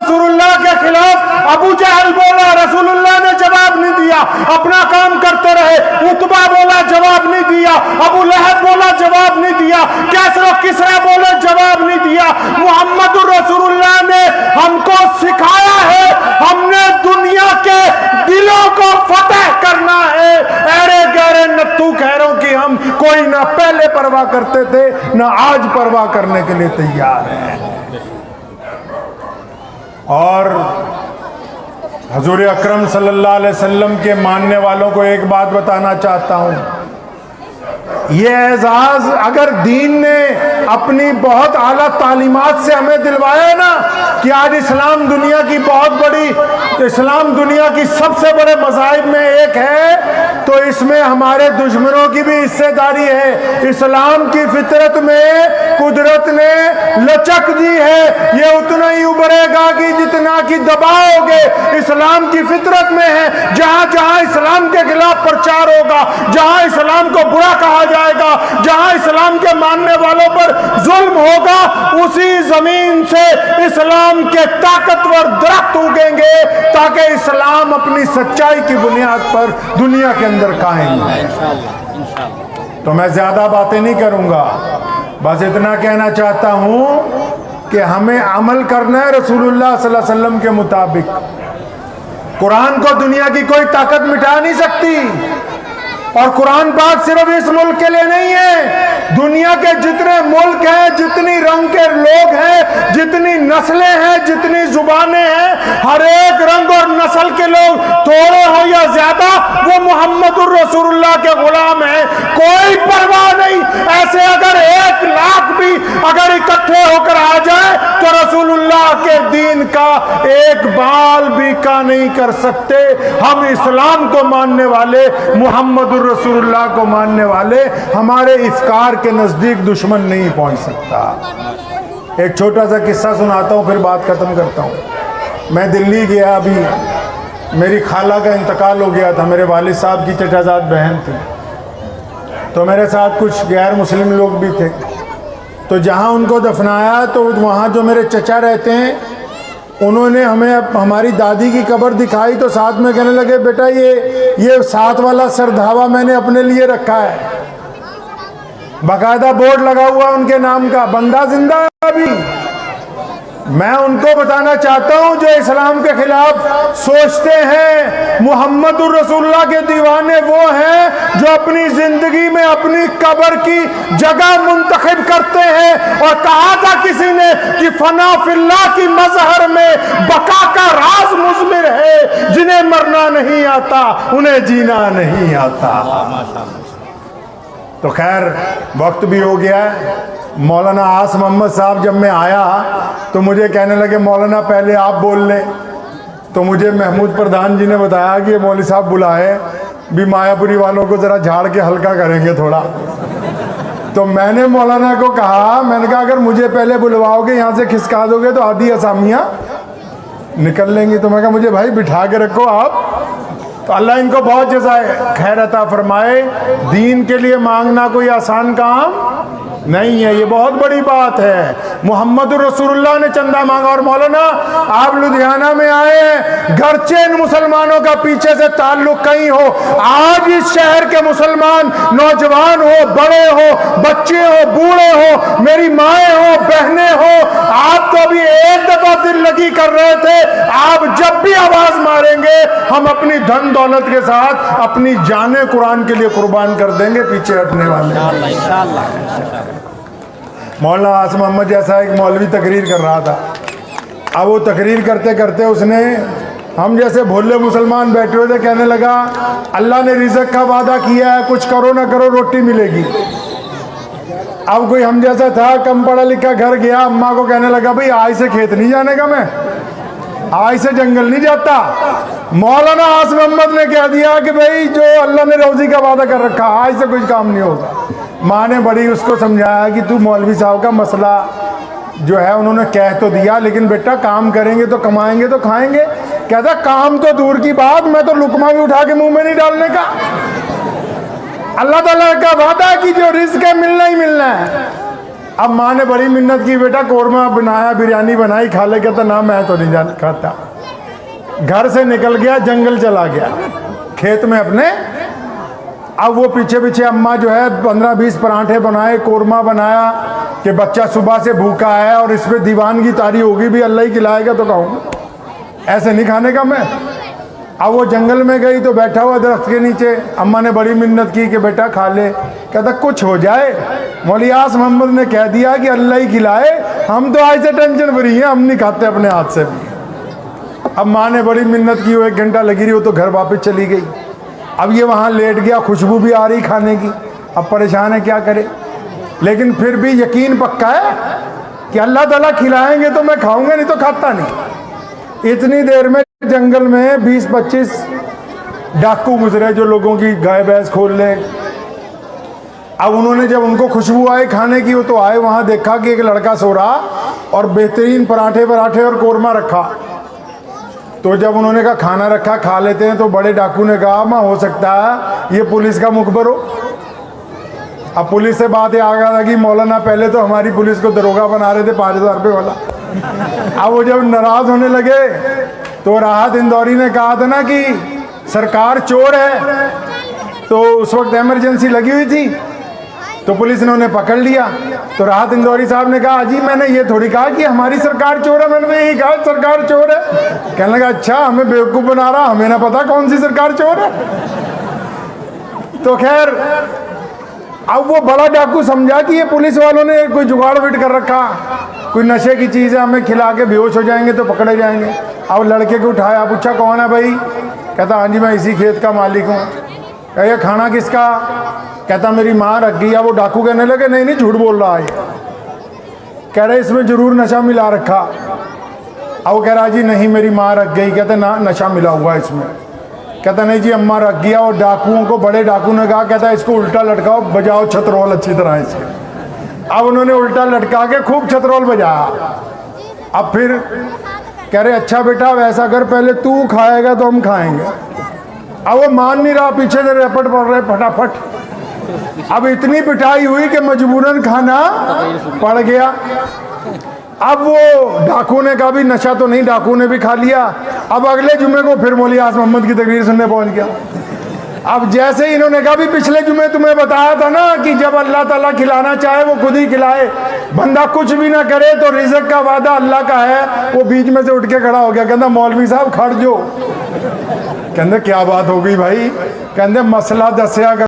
रसूलुल्लाह के खिलाफ अबू जहल बोला, रसूलुल्लाह ने जवाब नहीं दिया, अपना काम करते रहे। उतबा बोला, जवाब नहीं दिया। अबू लहब बोला, जवाब नहीं दिया। कैसर किसरा बोले, जवाब नहीं दिया। मोहम्मद रसूलुल्लाह ने हमको सिखाया है, हमने दुनिया के दिलों को फतेह करना है। अरे गहरे नत्थू कह रहा हूं कि हम कोई ना पहले परवाह करते थे ना आज परवाह करने के लिए तैयार है। और हजूर अकरम सल्लल्लाहु अलैहि वसल्लम के मानने वालों को एक बात बताना चाहता हूं, ये एजाज अगर दीन ने अपनी बहुत आला तालीमात से हमें दिलवाया ना कि आज इस्लाम दुनिया की बहुत बड़ी, इस्लाम दुनिया की सबसे बड़े मज़ाहिब में एक है, तो इसमें हमारे दुश्मनों की भी हिस्सेदारी है। इस्लाम की फितरत में कुदरत ने लचक दी है, ये उतना ही उभरेगा कि जितना कि दबाओगे। इस्लाम की फितरत में है, जहां जहां इस्लाम के खिलाफ प्रचार होगा, जहां इस्लाम को बुरा कहा जाएगा, जहां इस्लाम के मानने वालों पर जुल्म होगा, उसी जमीन से इस्लाम के ताकतवर दरख्त उगेंगे ताकि इस्लाम अपनी सच्चाई की बुनियाद पर दुनिया के अंदर कायम है। तो मैं ज्यादा बातें नहीं करूंगा, बस इतना कहना चाहता हूं कि हमें अमल करना है रसूलुल्लाह सल्लल्लाहु अलैहि वसल्लम के मुताबिक। कुरान को दुनिया की कोई ताकत मिटा नहीं सकती, और कुरान पाक सिर्फ इस मुल्क के लिए नहीं है, दुनिया के जितने मुल्क हैं, जितनी रंग के लोग हैं, जितनी नस्लें हैं, जितनी जुबानें हैं, हर एक रंग और नस्ल के लोग थोड़े हो या ज्यादा, वो मोहम्मदुर रसूलुल्लाह के गुलाम हैं। कोई परवाह नहीं, ऐसे अगर 1 लाख भी अगर इकट्ठे होकर आ जाए तो रसूलुल्लाह के दीन का एक बाल भी का नहीं कर सकते। हम इस्लाम को मानने वाले, मोहम्मदुर रसूलुल्लाह को मानने वाले, हमारे इफ्कार के नजदीक दुश्मन नहीं पहुंच सकता। एक छोटा सा किस्सा सुनाता हूं, फिर बात खत्म करता हूं। मैं दिल्ली गया, अभी मेरी खाला का इंतकाल हो गया था, मेरे वालिद साहब की चचाजाद बहन थी, तो मेरे साथ कुछ गैर मुस्लिम लोग भी थे। तो जहां उनको दफनाया तो वहां जो मेरे चचा रहते हैं, उन्होंने हमें हमारी दादी की कब्र दिखाई, तो साथ में कहने लगे, बेटा ये साथ वाला सरधावा मैंने अपने लिए रखा है, बाकायदा बोर्ड लगा हुआ उनके नाम का, बंदा जिंदा है अभी। मैं उनको बताना चाहता हूं जो इस्लाम के खिलाफ सोचते हैं, मोहम्मदुर रसूलुल्लाह के दीवाने वो हैं जो अपनी जिंदगी में अपनी कब्र की जगह मुंतखब करते हैं। और कहा था किसी ने कि फना फिल्लाह की मजहर में बका का राज मुज़मिर है, जिन्हें मरना नहीं आता उन्हें जीना नहीं आता। तो खैर वक्त भी हो गया है। मौलाना आस मोहम्मद साहब जब मैं आया तो मुझे कहने लगे, मौलाना पहले आप बोल लें। तो मुझे महमूद प्रधान जी ने बताया कि मौलवी साहब बुलाए भी, मायापुरी वालों को ज़रा झाड़ के हल्का करेंगे थोड़ा। तो मैंने मौलाना को कहा, मैंने कहा अगर मुझे पहले बुलवाओगे, यहाँ से खिसका दोगे तो आधी असामियाँ निकल लेंगी। तो मैं कहा मुझे भाई बिठा के रखो आप। तो अल्लाह इनको बहुत जज़ाए खैर अता फरमाए। दीन के लिए मांगना कोई आसान काम नहीं है, ये बहुत बड़ी बात है। मोहम्मदुर रसूलुल्लाह ने चंदा मांगा। और मौलाना आप लुधियाना में आए हैं, घरचे इन मुसलमानों का पीछे से ताल्लुक कहीं हो, आज इस शहर के मुसलमान नौजवान हो, बड़े हो, बच्चे हो, बूढ़े हो, मेरी माएँ हो, बहनें हो, आप तो अभी एक दफा दिल लगी कर रहे थे, आप जब भी आवाज मारेंगे हम अपनी धन दौलत के साथ अपनी जाने कुरान के लिए कुर्बान कर देंगे, पीछे हटने वाले। मौलाना आसिम मोहम्मद जैसा एक मौलवी तकरीर कर रहा था। अब वो तकरीर करते करते उसने, हम जैसे भोले मुसलमान बैठे हुए थे, कहने लगा अल्लाह ने रिज़्क़ का वादा किया है, कुछ करो ना करो रोटी मिलेगी। अब कोई हम जैसा था, कम पढ़ा लिखा, घर गया, अम्मा को कहने लगा भाई आज से खेत नहीं जाने का, मैं आज से जंगल नहीं जाता। मौलाना आसिम मोहम्मद ने कह दिया कि भाई जो अल्लाह ने रोजी का वादा कर रखा, आज से कुछ काम नहीं होगा। माँ ने बड़ी उसको समझाया कि तू मौलवी साहब का मसला जो है उन्होंने कह तो दिया, लेकिन बेटा काम करेंगे तो कमाएंगे तो खाएंगे। कहता काम तो दूर की बात, मैं तो लुकमा भी उठा के मुंह में नहीं डालने का। अल्लाह ताला का वादा है कि जो रिज़्क़ है मिलना ही मिलना है। अब माँ ने बड़ी मिन्नत की, बेटा कौरमा बनाया, बिरयानी बनाई, खा ले। कहता ना मैं तो नहीं खाता। घर से निकल गया, जंगल चला गया, खेत में अपने। अब वो पीछे पीछे अम्मा जो है 15-20 पराठे बनाए, कौरमा बनाया कि बच्चा सुबह से भूखा है और इस पर दीवानगी तारी होगी भी, अल्लाह ही खिलाएगा तो खाऊंगा, ऐसे नहीं खाने का मैं। अब वो जंगल में गई तो बैठा हुआ दरख्त के नीचे, अम्मा ने बड़ी मिन्नत की कि बेटा खा ले। कहता कुछ हो जाए, मौलवी आस मोहम्मद ने कह दिया कि अल्लाह ही खिलाए, हम तो आज से टेंशन फ्री हैं, हम नहीं खाते अपने हाथ से भी। अब माँ ने बड़ी मिन्नत की, वो 1 घंटा लगी रही, वो तो घर वापस चली गई। अब ये वहाँ लेट गया, खुशबू भी आ रही खाने की, अब परेशान है क्या करे, लेकिन फिर भी यकीन पक्का है कि अल्लाह ताला खिलाएंगे तो मैं खाऊंगा, नहीं तो खाता नहीं। इतनी देर में जंगल में 20-25 डाकू गुजरे जो लोगों की गाय भैंस खोल ले। अब उन्होंने जब उनको खुशबू आई खाने की, वो तो आए, वहाँ देखा कि एक लड़का सो रहा और बेहतरीन पराठे और कौरमा रखा। तो जब उन्होंने कहा खाना रखा, खा लेते हैं, तो बड़े डाकू ने कहा माँ हो सकता है ये पुलिस का मुखबर हो। अब पुलिस से बात आ गया कि मौलाना पहले तो हमारी पुलिस को दरोगा बना रहे थे 5000 रुपये वाला। अब वो जब नाराज होने लगे तो राहत इंदौरी ने कहा था ना कि सरकार चोर है, तो उस वक्त इमरजेंसी लगी हुई थी, तो पुलिस ने उन्हें पकड़ लिया। तो राहत इंदौरी साहब ने कहा अजी मैंने ये थोड़ी कहा कि हमारी सरकार चोर है, मैंने यही कहा सरकार चोर है। कहने लगा अच्छा हमें बेवकूफ़ बना रहा, हमें ना पता कौन सी सरकार चोर है। तो खैर अब वो बड़ा डाकू समझा कि ये पुलिस वालों ने कोई जुगाड़ फिट कर रखा, कोई नशे की चीज़ है, हमें खिला के बेहोश हो जाएंगे तो पकड़े जाएंगे। अब लड़के को उठाया, पूछा कौन है भाई? कहता हाँ जी मैं इसी खेत का मालिक हूँ। ये खाना किसका? कहता मेरी माँ रख गई। अब वो डाकू कहने लगे नहीं नहीं झूठ बोल रहा है, कह रहे इसमें जरूर नशा मिला रखा। अब वो कह रहा जी नहीं मेरी माँ रख गई। कहते ना नशा मिला हुआ इसमें। कहता नहीं जी अम्मा रख गया। और डाकुओं को, बड़े डाकू ने कहा कहता इसको उल्टा लटकाओ, बजाओ छतरोल अच्छी तरह इसके। अब उन्होंने उल्टा लटका के खूब छतरोल बजाया। अब फिर कह रहे अच्छा बेटा वैसा कर, पहले तू खाएगा तो हम खाएंगे। अब वो मान नहीं रहा, पीछे से रैपट पड़ रहे फटाफट। अब इतनी पिटाई हुई कि मजबूरन खाना पड़ गया। अब वो डाकू ने कहा भी नशा तो नहीं, डाकू ने भी खा लिया। अब अगले जुमे को फिर मौलवी आस मोहम्मद की तकरीर सुनने पहुंच गया। अब जैसे ही इन्होंने कहा भी पिछले जुमे तुम्हें बताया था ना कि जब अल्लाह ताला खिलाना चाहे वो खुद ही खिलाए, बंदा कुछ भी ना करे तो रिज़्क़ का वादा अल्लाह का है। वो बीच में से उठ के खड़ा हो गया, कहता मौलवी साहब खड़ जो। कहते क्या बात हो गई भाई? कहते मसला दसिया